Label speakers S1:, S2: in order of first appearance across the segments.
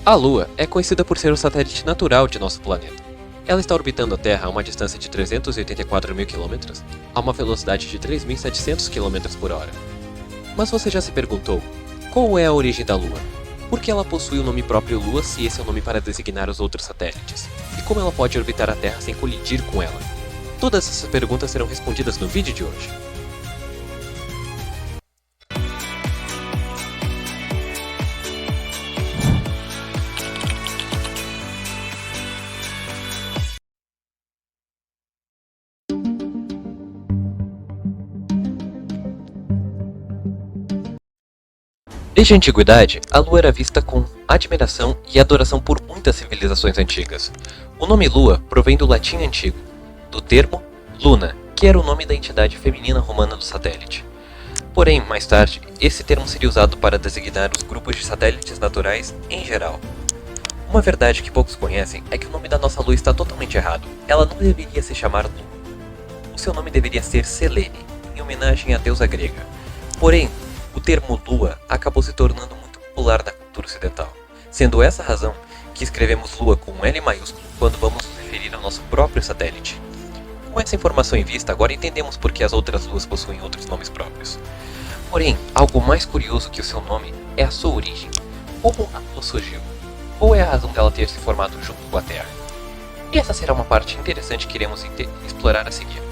S1: A Lua é conhecida por ser o satélite natural de nosso planeta. Ela está orbitando a Terra a uma distância de 384 mil quilômetros, a uma velocidade de 3.700 km por hora. Mas você já se perguntou, qual é a origem da Lua? Por que ela possui o nome próprio Lua se esse é o nome para designar os outros satélites? E como ela pode orbitar a Terra sem colidir com ela? Todas essas perguntas serão respondidas no vídeo de hoje. Desde a antiguidade, a Lua era vista com admiração e adoração por muitas civilizações antigas. O nome Lua provém do latim antigo, do termo Luna, que era o nome da entidade feminina romana do satélite. Porém, mais tarde, esse termo seria usado para designar os grupos de satélites naturais em geral. Uma verdade que poucos conhecem é que o nome da nossa Lua está totalmente errado. Ela não deveria se chamar Lua. O seu nome deveria ser Selene, em homenagem à deusa grega. Porém, o termo Lua acabou se tornando muito popular na cultura ocidental, sendo essa a razão que escrevemos Lua com um L maiúsculo quando vamos nos referir ao nosso próprio satélite. Com essa informação em vista, agora entendemos por que as outras luas possuem outros nomes próprios. Porém, algo mais curioso que o seu nome é a sua origem. Como a Lua surgiu? Qual é a razão dela ter se formado junto com a Terra? E essa será uma parte interessante que iremos explorar a seguir.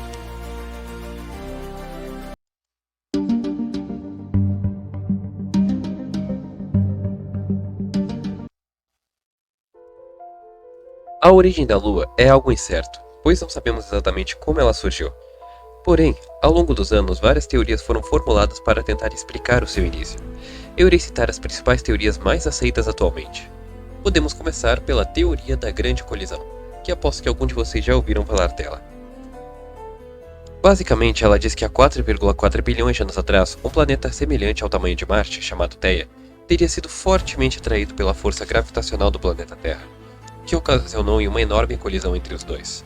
S1: A origem da Lua é algo incerto, pois não sabemos exatamente como ela surgiu. Porém, ao longo dos anos, várias teorias foram formuladas para tentar explicar o seu início. Eu irei citar as principais teorias mais aceitas atualmente. Podemos começar pela teoria da grande colisão, que aposto que algum de vocês já ouviram falar dela. Basicamente, ela diz que há 4,4 bilhões de anos atrás, um planeta semelhante ao tamanho de Marte, chamado Theia, teria sido fortemente atraído pela força gravitacional do planeta Terra, que ocasionou uma enorme colisão entre os dois.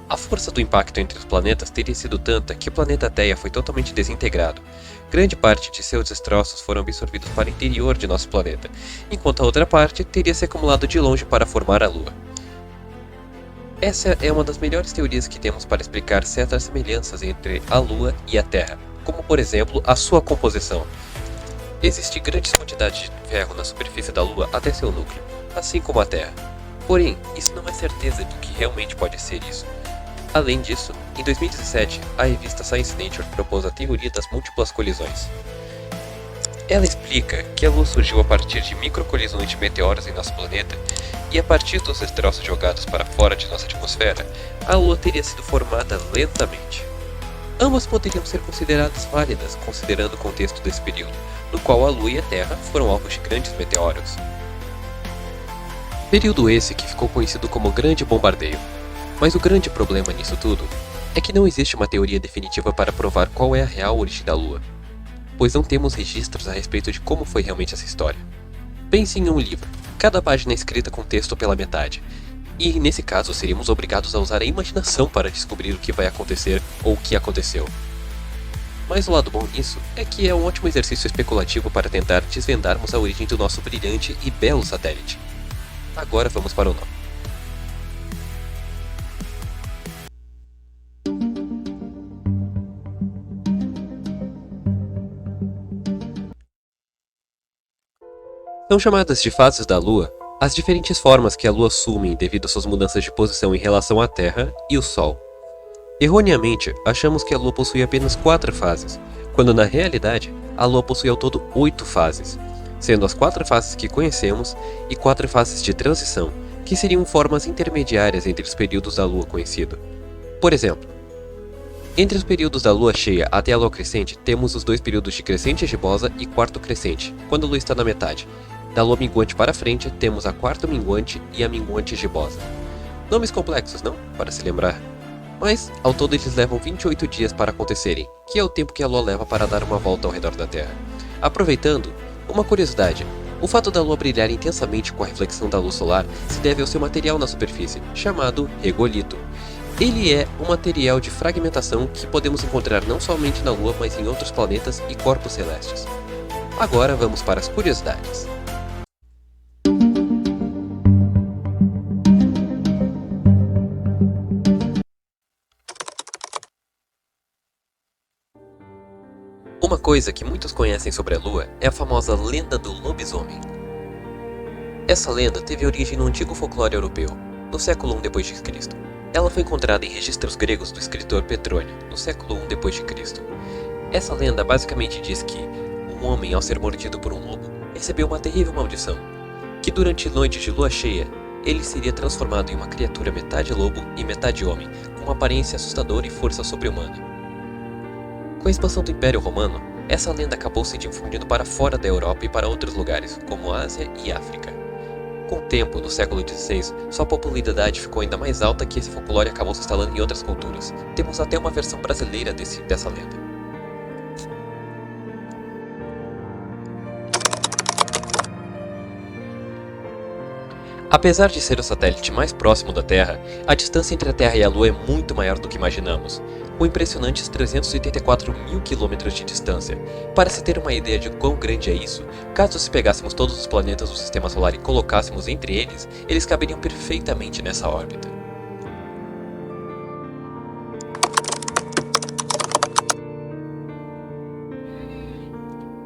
S1: A força do impacto entre os planetas teria sido tanta que o planeta Theia foi totalmente desintegrado. Grande parte de seus destroços foram absorvidos para o interior de nosso planeta, enquanto a outra parte teria se acumulado de longe para formar a Lua. Essa é uma das melhores teorias que temos para explicar certas semelhanças entre a Lua e a Terra, como por exemplo a sua composição. Existe grandes quantidades de ferro na superfície da Lua até seu núcleo, assim como a Terra. Porém, isso não é certeza do que realmente pode ser isso. Além disso, em 2017, a revista Science Nature propôs a teoria das múltiplas colisões. Ela explica que a Lua surgiu a partir de microcolisões de meteoros em nosso planeta, e a partir dos destroços jogados para fora de nossa atmosfera, a Lua teria sido formada lentamente. Ambas poderiam ser consideradas válidas, considerando o contexto desse período, no qual a Lua e a Terra foram alvos de grandes meteoros. Período esse que ficou conhecido como Grande Bombardeio. Mas o grande problema nisso tudo é que não existe uma teoria definitiva para provar qual é a real origem da Lua, pois não temos registros a respeito de como foi realmente essa história. Pense em um livro, cada página é escrita com texto pela metade, e nesse caso seríamos obrigados a usar a imaginação para descobrir o que vai acontecer ou o que aconteceu. Mas o lado bom nisso é que é um ótimo exercício especulativo para tentar desvendarmos a origem do nosso brilhante e belo satélite. Agora vamos para o nome. São chamadas de fases da Lua as diferentes formas que a Lua assume devido às suas mudanças de posição em relação à Terra e o Sol. Erroneamente, achamos que a Lua possui apenas 4 fases, quando na realidade a Lua possui ao todo 8 fases, sendo as 4 fases que conhecemos e 4 fases de transição, que seriam formas intermediárias entre os períodos da Lua conhecido. Por exemplo, entre os períodos da Lua cheia até a Lua crescente, temos os 2 períodos de crescente gibosa e quarto crescente, quando a Lua está na metade. Da Lua minguante para frente, temos a quarta minguante e a minguante gibosa. Nomes complexos, não? Para se lembrar. Mas, ao todo eles levam 28 dias para acontecerem, que é o tempo que a Lua leva para dar uma volta ao redor da Terra. Aproveitando, uma curiosidade. O fato da Lua brilhar intensamente com a reflexão da luz solar se deve ao seu material na superfície, chamado regolito. Ele é um material de fragmentação que podemos encontrar não somente na Lua, mas em outros planetas e corpos celestes. Agora vamos para as curiosidades. coisa que muitos conhecem sobre a Lua é a famosa lenda do lobisomem. Essa lenda teve origem no antigo folclore europeu, no século I d.C. Ela foi encontrada em registros gregos do escritor Petrônio, no século I d.C. Essa lenda basicamente diz que um homem, ao ser mordido por um lobo, recebeu uma terrível maldição, que durante noites de lua cheia, ele seria transformado em uma criatura metade lobo e metade homem, com uma aparência assustadora e força sobre-humana. Com a expansão do Império Romano, essa lenda acabou se difundindo para fora da Europa e para outros lugares, como Ásia e África. Com o tempo, no século XVI, sua popularidade ficou ainda mais alta que esse folclore acabou se instalando em outras culturas. Temos até uma versão brasileira dessa lenda. Apesar de ser o satélite mais próximo da Terra, a distância entre a Terra e a Lua é muito maior do que imaginamos, com impressionantes 384 mil quilômetros de distância. Para se ter uma ideia de quão grande é isso, caso se pegássemos todos os planetas do Sistema Solar e colocássemos entre eles, eles caberiam perfeitamente nessa órbita.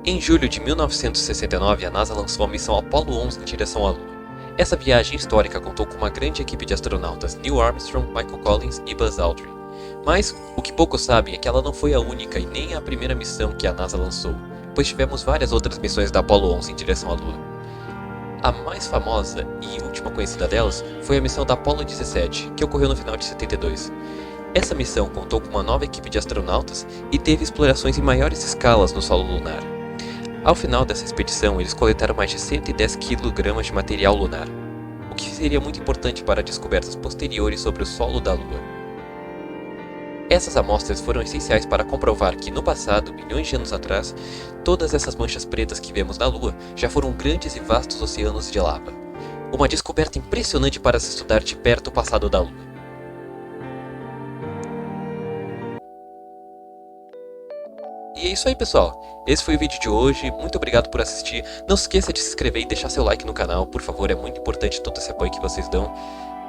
S1: Em julho de 1969, a NASA lançou a missão Apollo 11 em direção à Lua. Essa viagem histórica contou com uma grande equipe de astronautas, Neil Armstrong, Michael Collins e Buzz Aldrin. Mas, o que poucos sabem é que ela não foi a única e nem a primeira missão que a NASA lançou, pois tivemos várias outras missões da Apollo 11 em direção à Lua. A mais famosa e última conhecida delas foi a missão da Apollo 17, que ocorreu no final de 72. Essa missão contou com uma nova equipe de astronautas e teve explorações em maiores escalas no solo lunar. Ao final dessa expedição, eles coletaram mais de 110 kg de material lunar, o que seria muito importante para descobertas posteriores sobre o solo da Lua. Essas amostras foram essenciais para comprovar que, no passado, milhões de anos atrás, todas essas manchas pretas que vemos na Lua já foram grandes e vastos oceanos de lava. Uma descoberta impressionante para se estudar de perto o passado da Lua. E é isso aí, pessoal. Esse foi o vídeo de hoje. Muito obrigado por assistir. Não se esqueça de se inscrever e deixar seu like no canal, por favor. É muito importante todo esse apoio que vocês dão.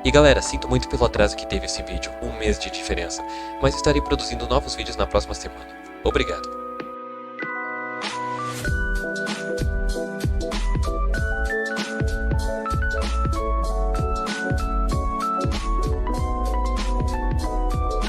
S1: E galera, sinto muito pelo atraso que teve esse vídeo, um mês de diferença. Mas estarei produzindo novos vídeos na próxima semana. Obrigado.